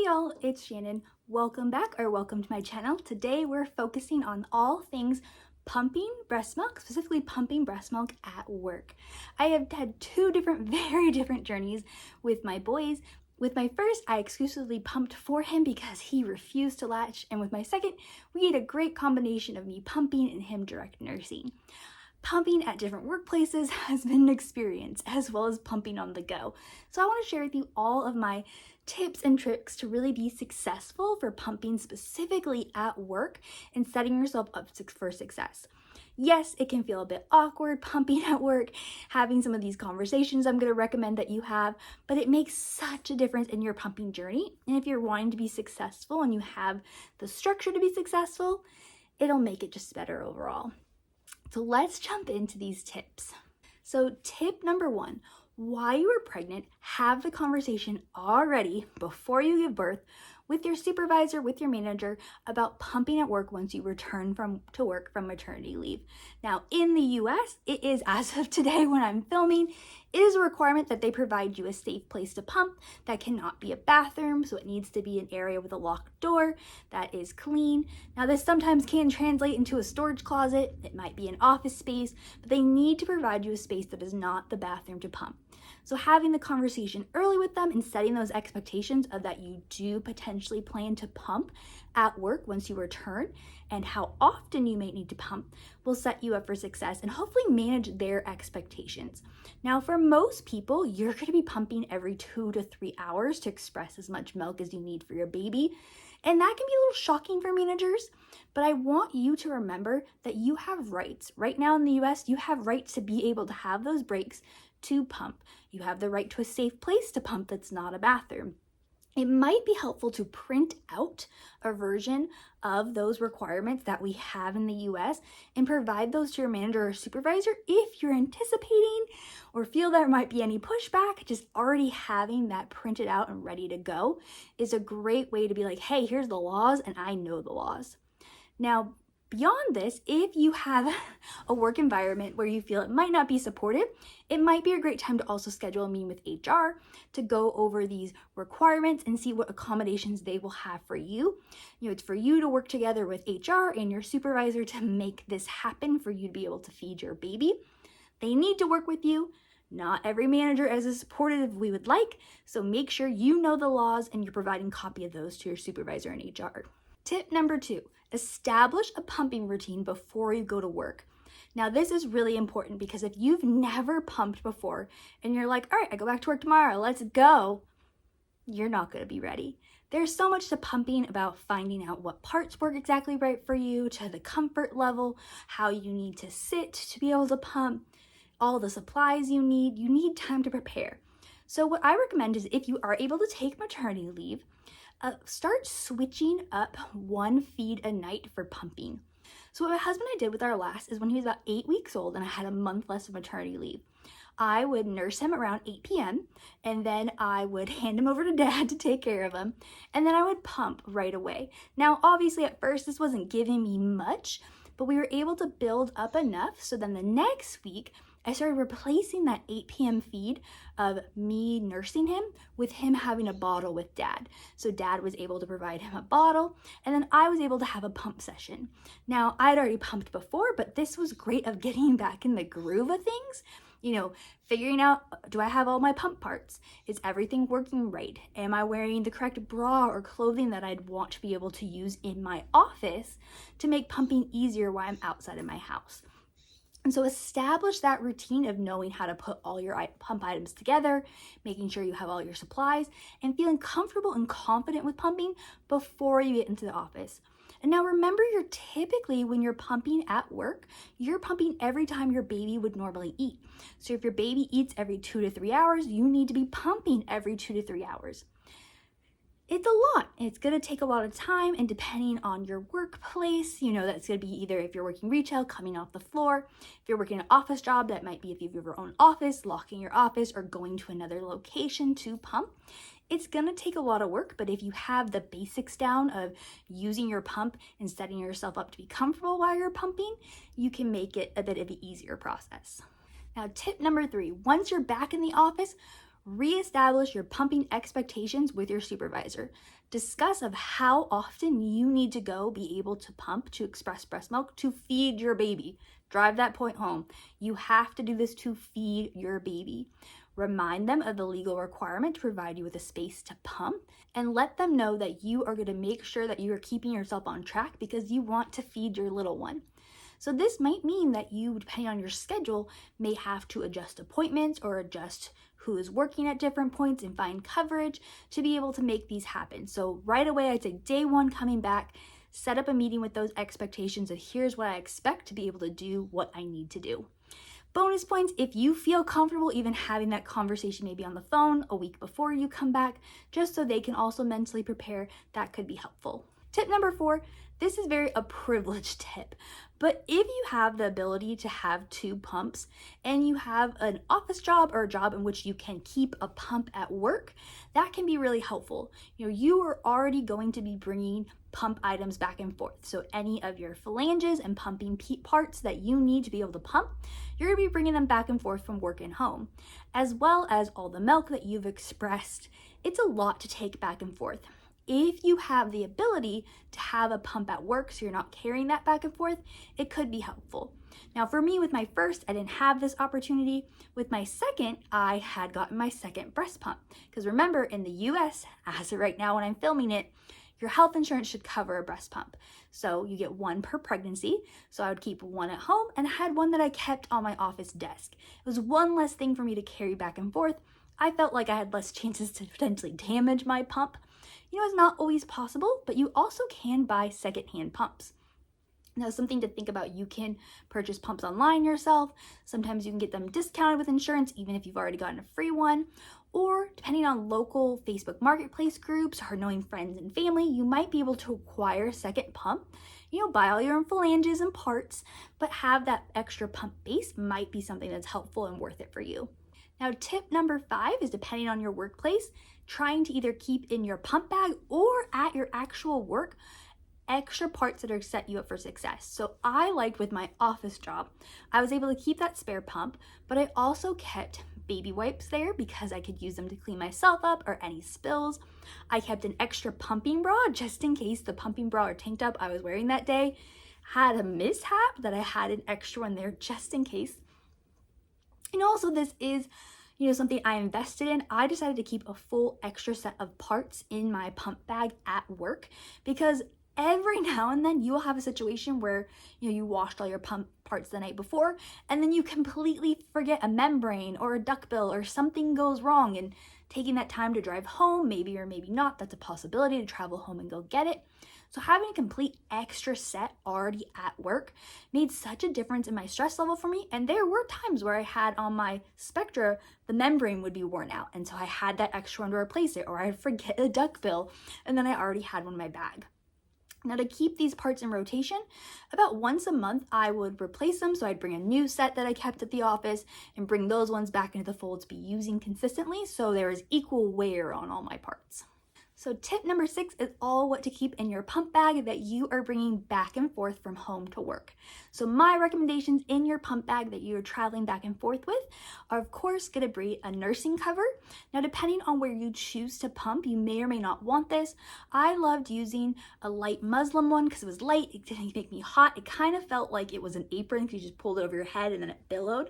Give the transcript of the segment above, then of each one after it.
y'all, it's Shannon. Welcome back or welcome to my channel. Today we're focusing on all things pumping breast milk, specifically pumping breast milk at work. I have had two very different journeys with my boys. With my first, I exclusively pumped for him because he refused to latch, and with my second, we had a great combination of me pumping and him direct nursing. Pumping at different workplaces has been an experience, as well as pumping on the go. So I want to share with you all of my tips and tricks to really be successful for pumping specifically at work and setting yourself up for success. Yes, it can feel a bit awkward pumping at work, having some of these conversations I'm going to recommend that you have, but it makes such a difference in your pumping journey. And if you're wanting to be successful and you have the structure to be successful, it'll make it just better overall. So let's jump into these tips. So tip number one, while you are pregnant, have the conversation already before you give birth with your supervisor, with your manager, about pumping at work once you return to work from maternity leave. Now, in the US, it is, as of today when I'm filming, it is a requirement that they provide you a safe place to pump that cannot be a bathroom, so it needs to be an area with a locked door that is clean. Now, this sometimes can translate into a storage closet. It might be an office space, but they need to provide you a space that is not the bathroom to pump. So having the conversation early with them and setting those expectations of that you do potentially plan to pump at work once you return and how often you may need to pump will set you up for success and hopefully manage their expectations. Now, for most people, you're going to be pumping every 2 to 3 hours to express as much milk as you need for your baby. And that can be a little shocking for managers, but I want you to remember that you have rights. Right now in the US, you have rights to be able to have those breaks to pump. You have the right to a safe place to pump that's not a bathroom. It might be helpful to print out a version of those requirements that we have in the US and provide those to your manager or supervisor if you're anticipating or feel there might be any pushback. Just already having that printed out and ready to go is a great way to be like, hey, here's the laws and I know the laws. Now, beyond this, if you have a work environment where you feel it might not be supportive, it might be a great time to also schedule a meeting with HR to go over these requirements and see what accommodations they will have for you. It's for you to work together with HR and your supervisor to make this happen for you to be able to feed your baby. They need to work with you. Not every manager is as supportive as we would like, so make sure you know the laws and you're providing a copy of those to your supervisor and HR. Tip number 2, establish a pumping routine before you go to work. Now, this is really important because if you've never pumped before and you're like, all right, I go back to work tomorrow, let's go, you're not going to be ready. There's so much to pumping about finding out what parts work exactly right for you, to the comfort level, how you need to sit to be able to pump, all the supplies you need time to prepare. So what I recommend is if you are able to take maternity leave, start switching up one feed a night for pumping. So what my husband and I did with our last is when he was about 8 weeks old and I had a month less of maternity leave, I would nurse him around 8 p.m. and then I would hand him over to dad to take care of him, and then I would pump right away. Now, obviously at first this wasn't giving me much, but we were able to build up enough so then the next week I started replacing that 8 p.m. feed of me nursing him with him having a bottle with dad. So dad was able to provide him a bottle, and then I was able to have a pump session. Now, I'd already pumped before, but this was great of getting back in the groove of things. Figuring out, do I have all my pump parts? Is everything working right? Am I wearing the correct bra or clothing that I'd want to be able to use in my office to make pumping easier while I'm outside of my house? And so establish that routine of knowing how to put all your pump items together, making sure you have all your supplies, and feeling comfortable and confident with pumping before you get into the office. And now remember, when you're pumping at work, you're pumping every time your baby would normally eat. So if your baby eats every 2 to 3 hours, you need to be pumping every 2 to 3 hours. It's a lot. It's going to take a lot of time, and depending on your workplace, that's going to be either if you're working retail, coming off the floor. If you're working an office job, that might be if you have your own office, locking your office, or going to another location to pump. It's going to take a lot of work, but if you have the basics down of using your pump and setting yourself up to be comfortable while you're pumping, you can make it a bit of an easier process. Now, tip number 3, once you're back in the office, Reestablish your pumping expectations with your supervisor. Discuss of how often you need to go be able to pump to express breast milk to feed your baby. Drive that point home. You have to do this to feed your baby. Remind them of the legal requirement to provide you with a space to pump, and let them know that you are going to make sure that you are keeping yourself on track because you want to feed your little one. So this might mean that you, depending on your schedule, may have to adjust appointments or adjust who is working at different points and find coverage to be able to make these happen. So right away, I'd say day one coming back, set up a meeting with those expectations of here's what I expect to be able to do what I need to do. Bonus points, if you feel comfortable even having that conversation maybe on the phone a week before you come back, just so they can also mentally prepare, that could be helpful. Tip number 4, this is a privileged tip, but if you have the ability to have 2 pumps and you have an office job or a job in which you can keep a pump at work, that can be really helpful. You are already going to be bringing pump items back and forth. So any of your phalanges and pumping parts that you need to be able to pump, you're gonna be bringing them back and forth from work and home, as well as all the milk that you've expressed. It's a lot to take back and forth. If you have the ability to have a pump at work so you're not carrying that back and forth, it could be helpful. Now for me, with my first, I didn't have this opportunity. With my second, I had gotten my second breast pump. Because remember, in the US, as of right now when I'm filming it, your health insurance should cover a breast pump. So you get 1 per pregnancy. So I would keep 1 at home, and I had 1 that I kept on my office desk. It was 1 less thing for me to carry back and forth. I felt like I had less chances to potentially damage my pump. It's not always possible, but you also can buy secondhand pumps. Now, something to think about, you can purchase pumps online yourself. Sometimes you can get them discounted with insurance, even if you've already gotten a free one. Or depending on local Facebook marketplace groups or knowing friends and family, you might be able to acquire a second pump. Buy all your own phalanges and parts, but have that extra pump base might be something that's helpful and worth it for you. Now, tip number 5 is, depending on your workplace, trying to either keep in your pump bag or at your actual work extra parts that are set you up for success. So I liked with my office job, I was able to keep that spare pump, but I also kept baby wipes there because I could use them to clean myself up or any spills. I kept an extra pumping bra just in case the pumping bra or tank top I was wearing that day had a mishap, that I had an extra one there just in case. And also, this is something I invested in. I decided to keep a full extra set of parts in my pump bag at work because every now and then you will have a situation where you washed all your pump parts the night before and then you completely forget a membrane or a duckbill or something goes wrong, and taking that time to drive home, maybe or maybe not, that's a possibility, to travel home and go get it. So having a complete extra set already at work made such a difference in my stress level for me. And there were times where I had on my Spectra, the membrane would be worn out. And so I had that extra one to replace it, or I'd forget a duckbill and then I already had one in my bag. Now, to keep these parts in rotation, about once a month I would replace them. So I'd bring a new set that I kept at the office and bring those ones back into the fold to be using consistently, so there is equal wear on all my parts. So tip number 6 is all what to keep in your pump bag that you are bringing back and forth from home to work. So my recommendations in your pump bag that you're traveling back and forth with are, of course, going to be a nursing cover. Now, depending on where you choose to pump, you may or may not want this. I loved using a light muslin one because it was light. It didn't make me hot. It kind of felt like it was an apron because you just pulled it over your head and then it billowed.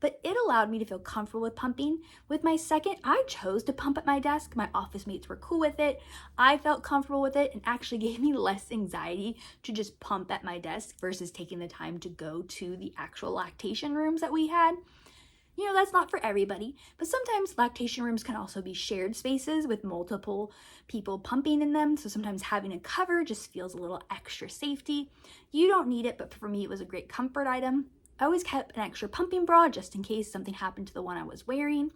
But it allowed me to feel comfortable with pumping. With my second, I chose to pump at my desk. My office mates were cool with it. I felt comfortable with it, and actually gave me less anxiety to just pump at my desk versus taking the time to go to the actual lactation rooms that we had. That's not for everybody, but sometimes lactation rooms can also be shared spaces with multiple people pumping in them. So sometimes having a cover just feels a little extra safety. You don't need it, but for me, it was a great comfort item. I always kept an extra pumping bra just in case something happened to the one I was wearing.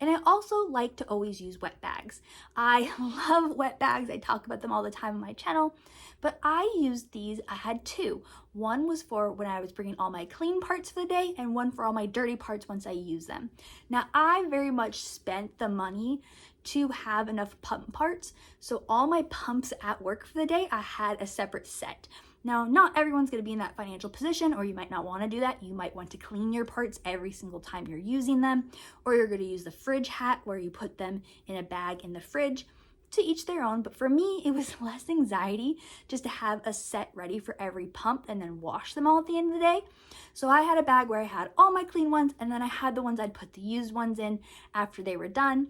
And I also like to always use wet bags. I love wet bags. I talk about them all the time on my channel, but I used these. I had 2. One was for when I was bringing all my clean parts for the day, and one for all my dirty parts once I use them. Now, I very much spent the money to have enough pump parts. So all my pumps at work for the day, I had a separate set. Now, not everyone's going to be in that financial position, or you might not want to do that. You might want to clean your parts every single time you're using them, or you're going to use the fridge hat where you put them in a bag in the fridge. To each their own, but for me, it was less anxiety just to have a set ready for every pump and then wash them all at the end of the day. So I had a bag where I had all my clean ones, and then I had the ones I'd put the used ones in after they were done.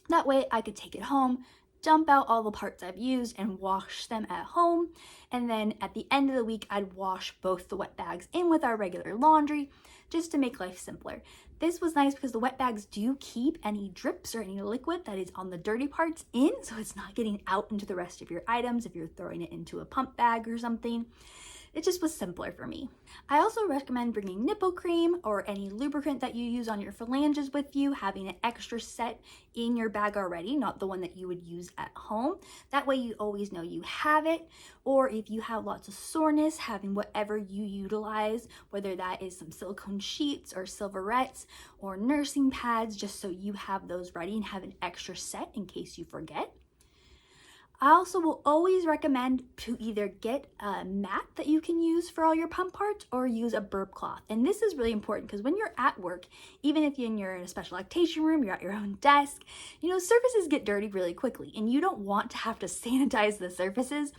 That way I could take it home, dump out all the parts I've used and wash them at home. And then at the end of the week, I'd wash both the wet bags in with our regular laundry just to make life simpler. This was nice because the wet bags do keep any drips or any liquid that is on the dirty parts in, so it's not getting out into the rest of your items if you're throwing it into a pump bag or something. It just was simpler for me. I also recommend bringing nipple cream or any lubricant that you use on your phalanges with you, having an extra set in your bag already, not the one that you would use at home. That way you always know you have it. Or if you have lots of soreness, having whatever you utilize, whether that is some silicone sheets or silverettes or nursing pads, just so you have those ready and have an extra set in case you forget. I also will always recommend to either get a mat that you can use for all your pump parts or use a burp cloth. And this is really important because when you're at work, even if you're in a special lactation room, you're at your own desk, surfaces get dirty really quickly and you don't want to have to sanitize the surfaces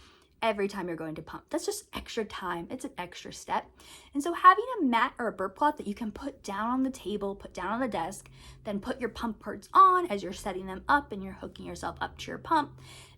every time you're going to pump. That's just extra time. It's an extra step. And so having a mat or a burp cloth that you can put down on the table, put down on the desk, then put your pump parts on as you're setting them up and you're hooking yourself up to your pump.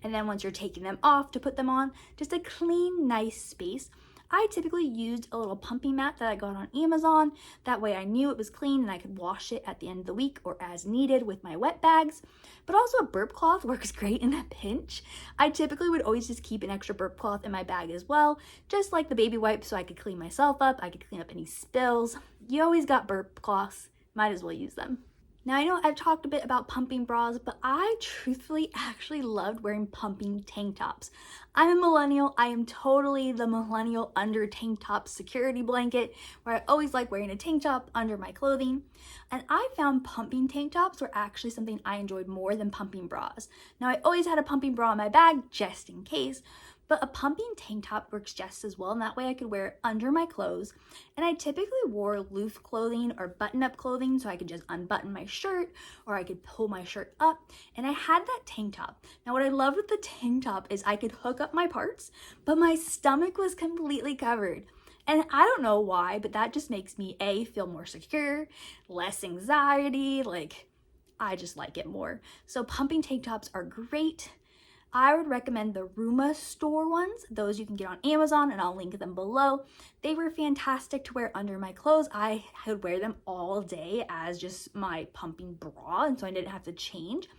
And then once you're taking them off to put them on, just a clean, nice space. I typically used a little pumping mat that I got on Amazon. That way I knew it was clean and I could wash it at the end of the week or as needed with my wet bags. But also a burp cloth works great in a pinch. I typically would always just keep an extra burp cloth in my bag as well, just like the baby wipes so I could clean myself up, I could clean up any spills. You always got burp cloths, might as well use them. Now I know I've talked a bit about pumping bras, but I truthfully actually loved wearing pumping tank tops. I'm a millennial. I am totally the millennial under tank top security blanket, where I always like wearing a tank top under my clothing. And I found pumping tank tops were actually something I enjoyed more than pumping bras. Now I always had a pumping bra in my bag just in case, but a pumping tank top works just as well, and that way I could wear it under my clothes. And I typically wore loose clothing or button-up clothing, so I could just unbutton my shirt or I could pull my shirt up, and I had that tank top. Now what I loved with the tank top is I could hook up my parts, but my stomach was completely covered. And I don't know why, but that just makes me feel more secure, less anxiety, I just like it more. So pumping tank tops are great. I would recommend the Rooma store ones. Those you can get on Amazon, and I'll link them below. They were fantastic to wear under my clothes. I could wear them all day as just my pumping bra, and so I didn't have to change.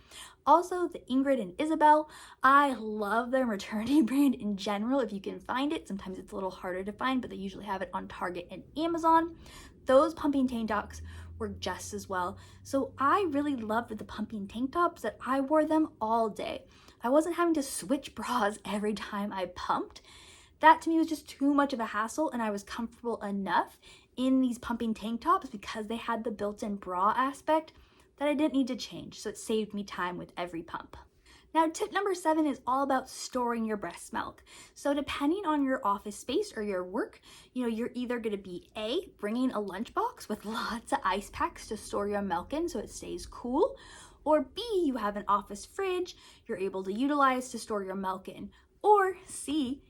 Also, the Ingrid and Isabel. I love their maternity brand in general. If you can find it, sometimes it's a little harder to find, but they usually have it on Target and Amazon. Those pumping tank tops work just as well. So I really loved the pumping tank tops that I wore them all day. I wasn't having to switch bras every time I pumped. That to me was just too much of a hassle, and I was comfortable enough in these pumping tank tops because they had the built-in bra aspect that I didn't need to change, so it saved me time with every pump. Now, tip number 7 is all about storing your breast milk. So depending on your office space or your work, you're either going to be bringing a lunchbox with lots of ice packs to store your milk in so it stays cool, or B, you have an office fridge you're able to utilize to store your milk in, or C,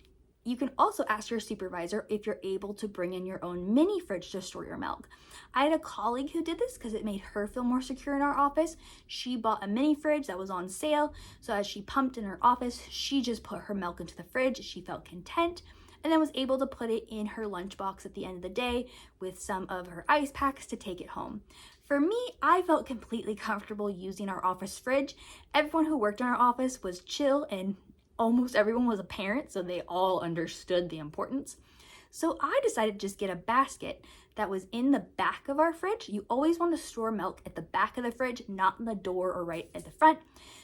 you can also ask your supervisor if you're able to bring in your own mini fridge to store your milk. I had a colleague who did this because it made her feel more secure in our office. She bought a mini fridge that was on sale, so as she pumped in her office, she just put her milk into the fridge. She felt content and then was able to put it in her lunchbox at the end of the day with some of her ice packs to take it home. For me, I felt completely comfortable using our office fridge. Everyone who worked in our office was chill, and almost everyone was a parent, so they all understood the importance. So I decided to just get a basket that was in the back of our fridge. You always want to store milk at the back of the fridge, not in the door or right at the front,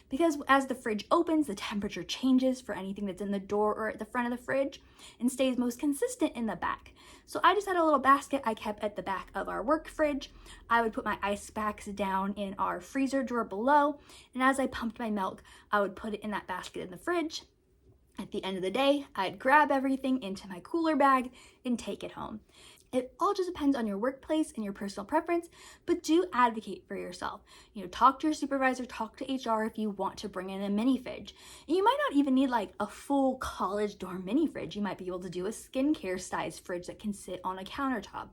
because as the fridge opens, the temperature changes for anything that's in the door or at the front of the fridge and stays most consistent in the back. So I just had a little basket I kept at the back of our work fridge. I would put my ice packs down in our freezer drawer below, and as I pumped my milk, I would put it in that basket in the fridge. At the end of the day, I'd grab everything into my cooler bag and take it home. It all just depends on your workplace and your personal preference, but do advocate for yourself. Talk to your supervisor, talk to HR if you want to bring in a mini fridge. And you might not even need like a full college dorm mini fridge. You might be able to do a skincare size fridge that can sit on a countertop.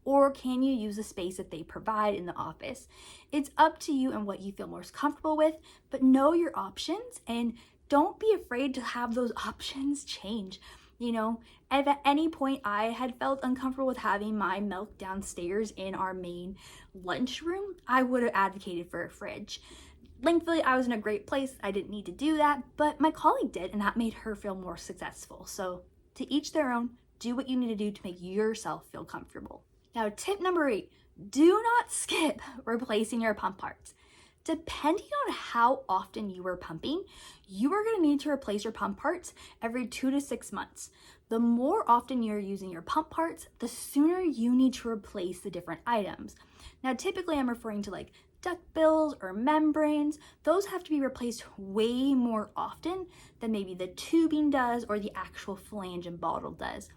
Or can you use the space that they provide in the office? It's up to you and what you feel most comfortable with, but know your options and don't be afraid to have those options change. If at any point I had felt uncomfortable with having my milk downstairs in our main lunchroom, I would have advocated for a fridge. Thankfully, I was in a great place. I didn't need to do that, but my colleague did, and that made her feel more successful. So to each their own, do what you need to do to make yourself feel comfortable. Now, tip number 8, do not skip replacing your pump parts. Depending on how often you are pumping, you are going to need to replace your pump parts every 2 to 6 months. The more often you're using your pump parts, the sooner you need to replace the different items. Now, typically I'm referring to like ductbills or membranes. Those have to be replaced way more often than maybe the tubing does or the actual flange and bottle does.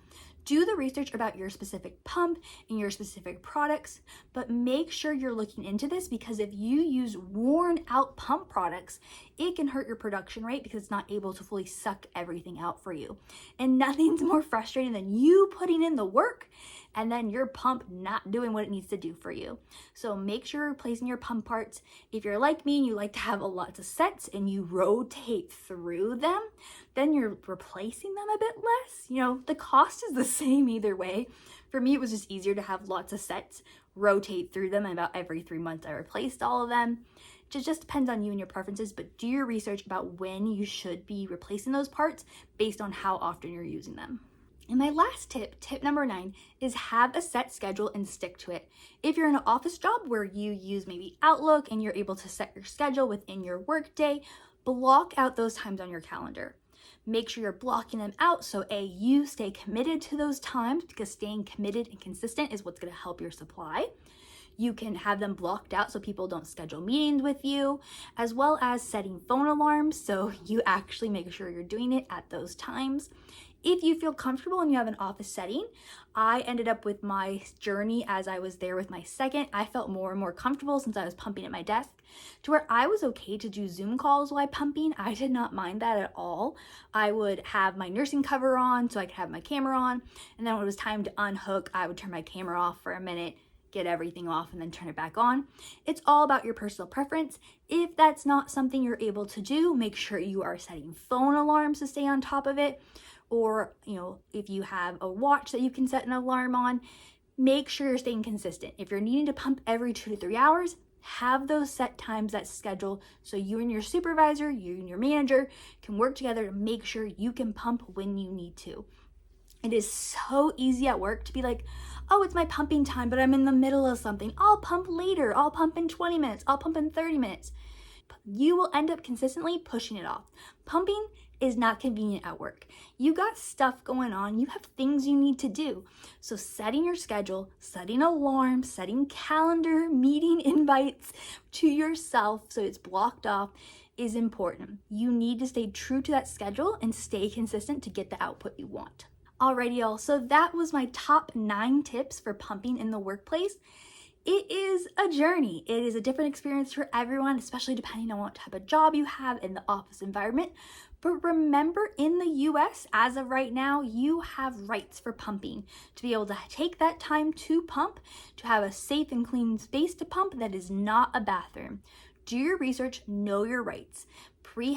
Do the research about your specific pump and your specific products, but make sure you're looking into this because if you use worn out pump products, it can hurt your production rate because it's not able to fully suck everything out for you. And nothing's more frustrating than you putting in the work and then your pump not doing what it needs to do for you. So make sure you're replacing your pump parts. If you're like me and you like to have a lot of sets and you rotate through them, then you're replacing them a bit less. The cost is the same either way. For me, it was just easier to have lots of sets, rotate through them, and about every 3 months I replaced all of them. It just depends on you and your preferences, but do your research about when you should be replacing those parts based on how often you're using them. And my last tip number 9, is have a set schedule and stick to it. If you're in an office job where you use maybe Outlook and you're able to set your schedule within your workday, block out those times on your calendar. Make sure you're blocking them out so you stay committed to those times because staying committed and consistent is what's going to help your supply. You can have them blocked out so people don't schedule meetings with you, as well as setting phone alarms so you actually make sure you're doing it at those times. If you feel comfortable and you have an office setting, I ended up with my journey as I was there with my second. I felt more and more comfortable since I was pumping at my desk to where I was okay to do Zoom calls while pumping. I did not mind that at all. I would have my nursing cover on so I could have my camera on. And then when it was time to unhook, I would turn my camera off for a minute, get everything off, and then turn it back on. It's all about your personal preference. If that's not something you're able to do, make sure you are setting phone alarms to stay on top of it. Or, if you have a watch that you can set an alarm on, make sure you're staying consistent. If you're needing to pump every 2 to 3 hours, have those set times, that schedule, so you and your supervisor, you and your manager can work together to make sure you can pump when you need to. It is so easy at work to be like, oh, it's my pumping time, but I'm in the middle of something. I'll pump later. I'll pump in 20 minutes. I'll pump in 30 minutes. You will end up consistently pushing it off. Pumping is not convenient at work. You got stuff going on. You have things you need to do. So setting your schedule, setting alarms, setting calendar meeting invites to yourself so it's blocked off is important. You need to stay true to that schedule and stay consistent to get the output you want. Alrighty, y'all. So that was my top 9 tips for pumping in the workplace. It is a journey. It is a different experience for everyone, especially depending on what type of job you have in the office environment. But remember, in the US, as of right now, you have rights for pumping. To be able to take that time to pump, to have a safe and clean space to pump that is not a bathroom. Do your research, know your rights.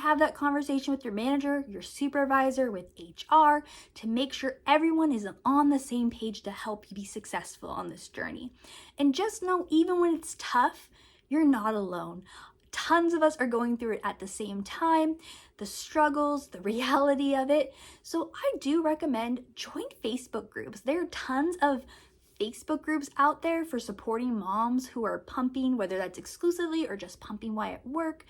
Have that conversation with your manager, your supervisor, with HR to make sure everyone is on the same page to help you be successful on this journey. And just know, even when it's tough, you're not alone. Tons of us are going through it at the same time, the struggles, the reality of it. So I do recommend join Facebook groups. There are tons of Facebook groups out there for supporting moms who are pumping, whether that's exclusively or just pumping while at work.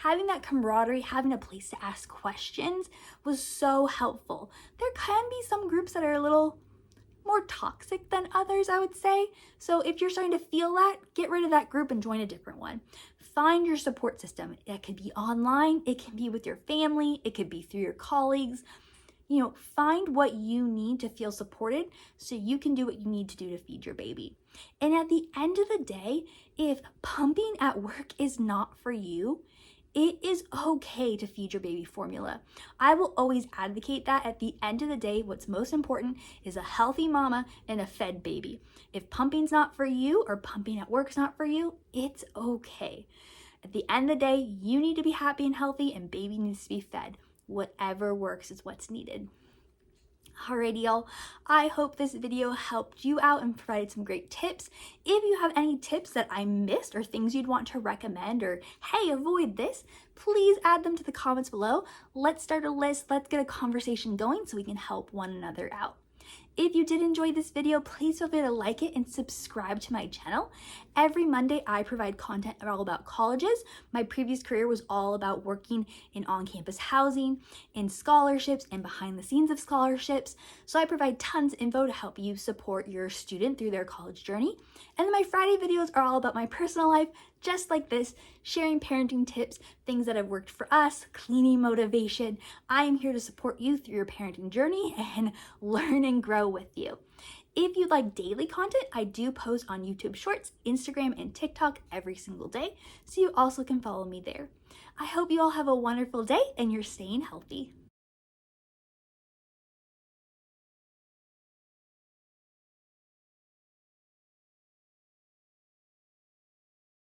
Having that camaraderie, having a place to ask questions was so helpful. There can be some groups that are a little more toxic than others, I would say. So if you're starting to feel that, get rid of that group and join a different one. find your support system. It could be online, it can be with your family, it could be through your colleagues. Find what you need to feel supported so you can do what you need to do to feed your baby. And at the end of the day, if pumping at work is not for you, it is okay to feed your baby formula. I will always advocate that. At the end of the day, what's most important is a healthy mama and a fed baby. If pumping's not for you or pumping at work's not for you, it's okay. At the end of the day, you need to be happy and healthy, and baby needs to be fed. Whatever works is what's needed. Alrighty, y'all. I hope this video helped you out and provided some great tips. If you have any tips that I missed or things you'd want to recommend, or hey, avoid this, please add them to the comments below. Let's start a list. Let's get a conversation going so we can help one another out. If you did enjoy this video, please feel free to like it and subscribe to my channel. Every Monday, I provide content all about colleges. My previous career was all about working in on-campus housing, in scholarships, and behind the scenes of scholarships. So I provide tons of info to help you support your student through their college journey. And then my Friday videos are all about my personal life, just like this, sharing parenting tips, things that have worked for us, cleaning motivation. I am here to support you through your parenting journey and learn and grow with you. If you'd like daily content, I do post on YouTube Shorts, Instagram, and TikTok every single day, so you also can follow me there. I hope you all have a wonderful day and you're staying healthy.